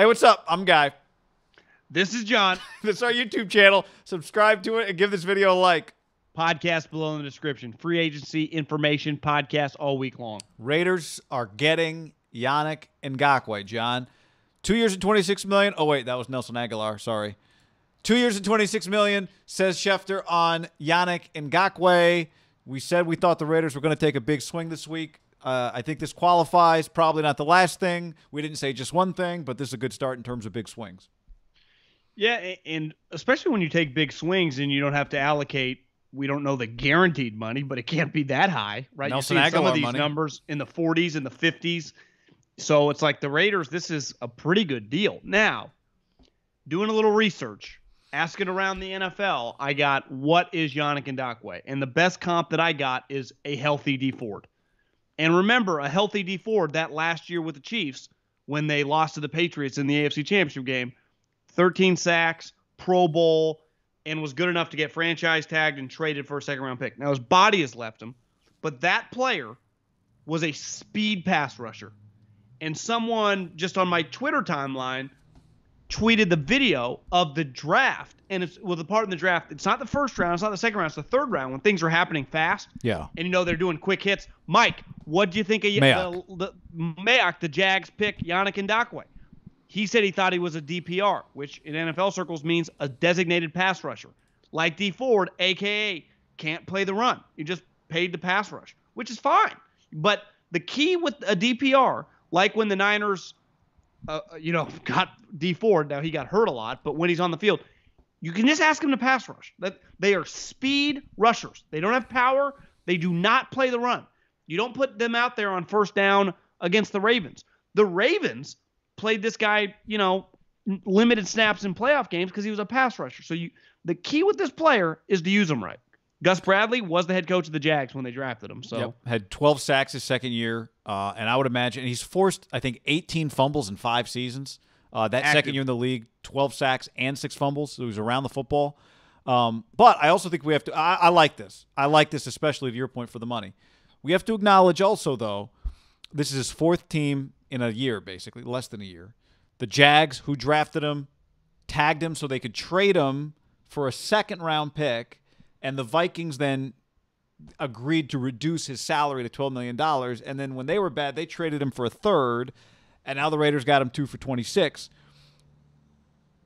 Hey, what's up? I'm Guy. This is John. This is our YouTube channel. Subscribe to it and give this video a like. Podcast below in the description. Free agency information podcast all week long. Raiders are getting Yannick Ngakoue, John. 2 years and $26 million. Oh, wait, that was Nelson Aguilar. Sorry. 2 years and $26 million, says Schefter on Yannick Ngakoue. We said we thought the Raiders were going to take a big swing this week. I think this qualifies. Probably not the last thing. We didn't say just one thing, but this is a good start in terms of big swings. Yeah, and especially when you take big swings and you don't have to allocate, we don't know the guaranteed money, but it can't be that high, right? Nelson you see Aguilar some of these money. numbers in the 40s and the 50s. So it's like the Raiders, this is a pretty good deal. Now, doing a little research, asking around the NFL, I got what is Yannick Ngakoue? And the best comp that I got is a healthy D Ford. And remember, a healthy D Ford that last year with the Chiefs when they lost to the Patriots in the AFC Championship game, 13 sacks, Pro Bowl, and was good enough to get franchise tagged and traded for a second-round pick. Now, his body has left him, but that player was a speed pass rusher. And someone just on my Twitter timeline tweeted the video of the draft, and it was a part of the draft. It's not the first round, it's not the second round, it's the third round when things are happening fast. Yeah. And, you know, they're doing quick hits. Mike, what do you think of Mayock, the Jags pick, Yannick Ngakoue? He said he thought he was a DPR, which in NFL circles means a designated pass rusher. Like D Ford, a.k.a. can't play the run. You just paid the pass rush, which is fine. But the key with a DPR, like when the Niners got D Ford, now he got hurt a lot, but when he's on the field, you can just ask him to pass rush. That they are speed rushers. They don't have power. They do not play the run. You don't put them out there on first down against the Ravens. The Ravens played this guy, limited snaps in playoff games because he was a pass rusher. So the key with this player is to use him right. Gus Bradley was the head coach of the Jags when they drafted him. So yep. Had 12 sacks his second year, and I would imagine he's forced, I think, 18 fumbles in 5 seasons. Second year in the league, 12 sacks and 6 fumbles. So he was around the football. But I also think we have to – I like this. I like this, especially to your point for the money. We have to acknowledge also, though, this is his 4th team in a year, basically, less than a year. The Jags, who drafted him, tagged him so they could trade him for a second-round pick, and the Vikings then agreed to reduce his salary to $12 million. And then when they were bad, they traded him for a third, and now the Raiders got him 2 for $26.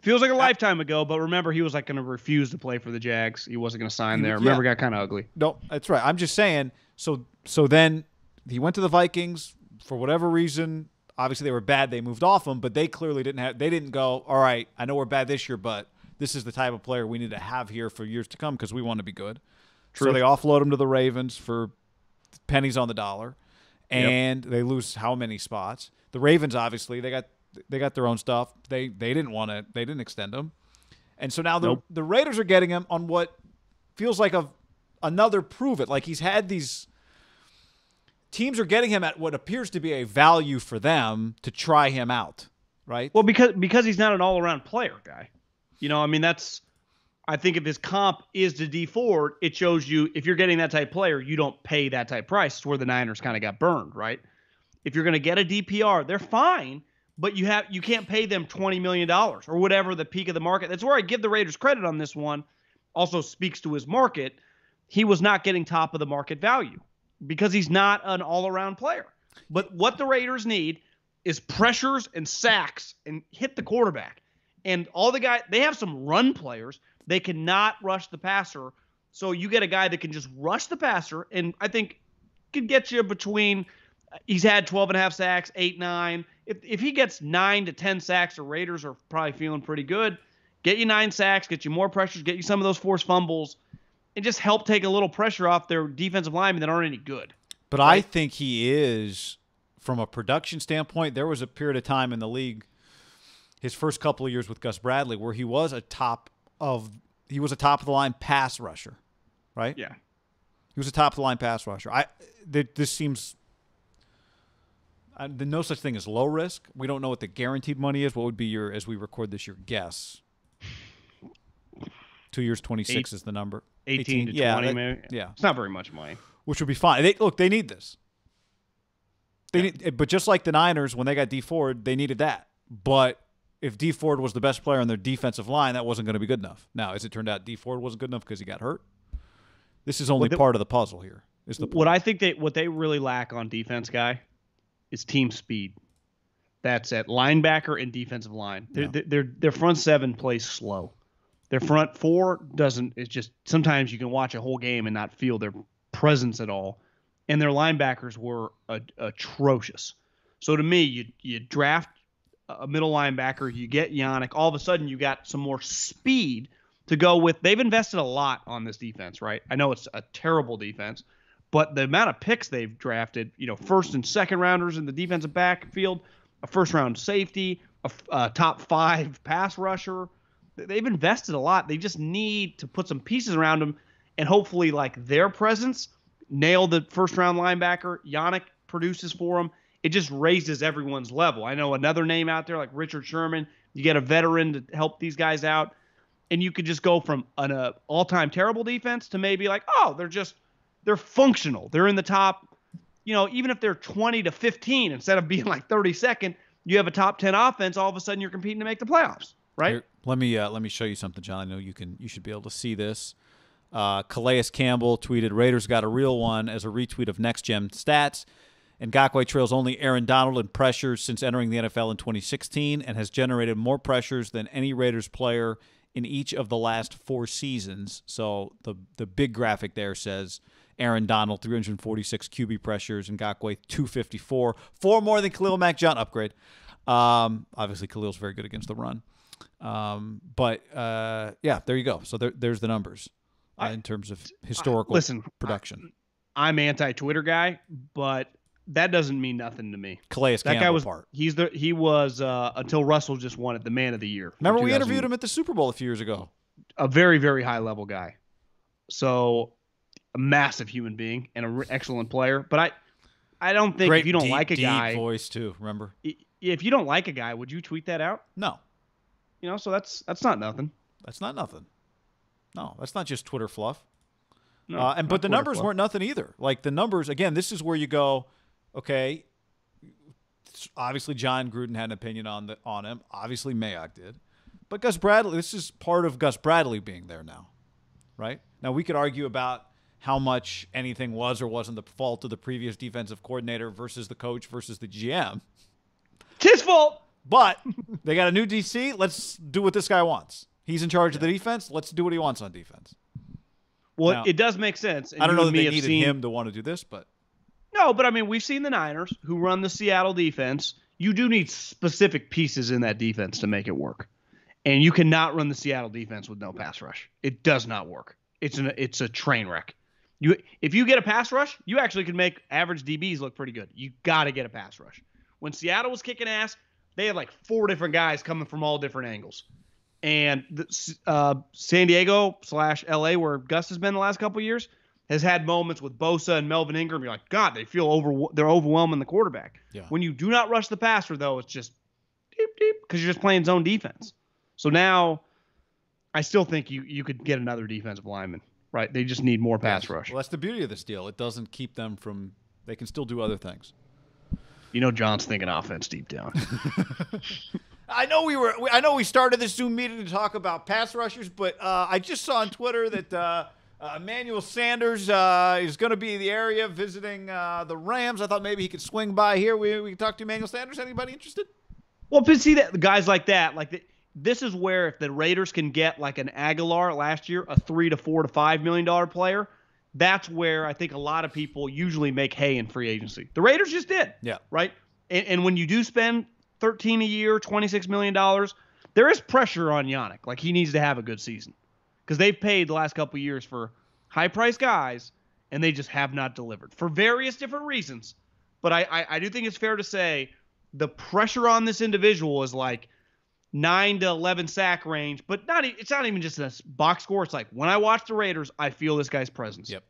Feels like a lifetime ago, but remember, he was like going to refuse to play for the Jags. He wasn't going to sign there. Remember, it got kind of ugly. No, that's right. I'm just saying, so then he went to the Vikings for whatever reason. Obviously, they were bad. They moved off him, but they clearly didn't go, all right, I know we're bad this year, but this is the type of player we need to have here for years to come because we want to be good. True. So they offload him to the Ravens for pennies on the dollar, and they lose how many spots? The Ravens, obviously, they got their own stuff. They didn't want to. They didn't extend him, and so now the Raiders are getting him on what feels like another prove it. Like he's had these. Teams are getting him at what appears to be a value for them to try him out, right? Well, because he's not an all-around player, Guy. I think if his comp is to D Ford, it shows you if you're getting that type player, you don't pay that type price. It's where the Niners kind of got burned, right? If you're going to get a DPR, they're fine, but you can't pay them $20 million or whatever the peak of the market. That's where I give the Raiders credit on this one. Also speaks to his market. He was not getting top of the market value because he's not an all-around player. But what the Raiders need is pressures and sacks and hit the quarterback. And all the guys, they have some run players. They cannot rush the passer. So you get a guy that can just rush the passer, and I think could get you between he's had 12.5 sacks, 8, 9. If he gets 9 to 10 sacks, the Raiders are probably feeling pretty good. Get you 9 sacks, get you more pressures, get you some of those forced fumbles, and just help take a little pressure off their defensive linemen that aren't any good. But right? I think he is, from a production standpoint, there was a period of time in the league, his first couple of years with Gus Bradley, where he was a top of the line pass rusher, right? Yeah, he was a top of the line pass rusher. This seems no such thing as low risk. We don't know what the guaranteed money is. What would be your, as we record this, your guess? 2 years, 26 is the number. 18 to 20, maybe. Yeah, it's not very much money, which would be fine. They need this. But just like the Niners when they got D Ford, they needed that. But if D Ford was the best player on their defensive line, that wasn't going to be good enough. Now, as it turned out, D Ford wasn't good enough because he got hurt. This is only part of the puzzle here. Is the point. What I think what they really lack on defense, Guy, is team speed. That's at linebacker and defensive line. Their front seven plays slow. Their front four doesn't. It's just sometimes you can watch a whole game and not feel their presence at all. And their linebackers were atrocious. So to me, you draft a middle linebacker, you get Yannick. All of a sudden, you got some more speed to go with. They've invested a lot on this defense, right? I know it's a terrible defense, but the amount of picks they've drafted, first and second rounders in the defensive backfield, a first-round safety, a top 5 pass rusher. They've invested a lot. They just need to put some pieces around them and hopefully, like, their presence, nail the first-round linebacker. Yannick produces for them. It just raises everyone's level. I know another name out there like Richard Sherman. You get a veteran to help these guys out, and you could just go from an all-time terrible defense to maybe like, oh, they're functional. They're in the top. Even if they're 20 to 15, instead of being like 32nd, you have a top 10 offense. All of a sudden, you're competing to make the playoffs, right? Here, let me show you something, John. I know you should be able to see this. Calais Campbell tweeted, Raiders got a real one as a retweet of Next Gen Stats. Ngakoue trails only Aaron Donald in pressures since entering the NFL in 2016 and has generated more pressures than any Raiders player in each of the last 4 seasons. So the big graphic there says Aaron Donald, 346 QB pressures, and Ngakoue, 254. 4 more than Khalil Mack. John, upgrade. Obviously, Khalil's very good against the run. Yeah, there you go. So there's the numbers in terms of historical production. I'm anti-Twitter guy, but that doesn't mean nothing to me. Calais that Campbell guy was part. He was until Russell just won it, the man of the year. Remember we interviewed him at the Super Bowl a few years ago. A very, very high level guy. So a massive human being and an excellent player. But I don't think if you don't like a guy, deep voice too. Remember, if you don't like a guy, would you tweet that out? No. So that's not nothing. That's not nothing. No, that's not just Twitter fluff. No, but the numbers weren't nothing either. Like the numbers, again, this is where you go, okay, obviously John Gruden had an opinion on him. Obviously Mayock did. But Gus Bradley, this is part of Gus Bradley being there now, right? Now we could argue about how much anything was or wasn't the fault of the previous defensive coordinator versus the coach versus the GM. It's his fault. But they got a new DC. Let's do what this guy wants. He's in charge of the defense. Let's do what he wants on defense. Well, now, it does make sense. And I don't know that they needed him to want to do this, but. No, but I mean, we've seen the Niners who run the Seattle defense. You do need specific pieces in that defense to make it work. And you cannot run the Seattle defense with no pass rush. It does not work. It's a train wreck. If you get a pass rush, you actually can make average DBs look pretty good. You got to get a pass rush. When Seattle was kicking ass, they had like 4 different guys coming from all different angles. And San Diego / LA, where Gus has been the last couple of years, has had moments with Bosa and Melvin Ingram. You're like, God, they're overwhelming the quarterback. Yeah. When you do not rush the passer, though, it's just deep, because you're just playing zone defense. So now I still think you could get another defensive lineman, right? They just need more pass rush. Well, that's the beauty of this deal. It doesn't keep them from – they can still do other things. John's thinking offense deep down. I know we started this Zoom meeting to talk about pass rushers, but I just saw on Twitter that Emmanuel Sanders is going to be in the area visiting the Rams. I thought maybe he could swing by here. We can talk to Emmanuel Sanders. Anybody interested? Well, but see that guys like that, this is where if the Raiders can get like an Aguilar last year, a $3 to $4 to $5 million player, that's where I think a lot of people usually make hay in free agency. The Raiders just did. Yeah. Right? And when you do spend $13 a year, $26 million, there is pressure on Yannick. Like, he needs to have a good season. Because they've paid the last couple of years for high-priced guys, and they just have not delivered for various different reasons. But I do think it's fair to say the pressure on this individual is like 9 to 11 sack range, but it's not even just a box score. It's like when I watch the Raiders, I feel this guy's presence. Yep.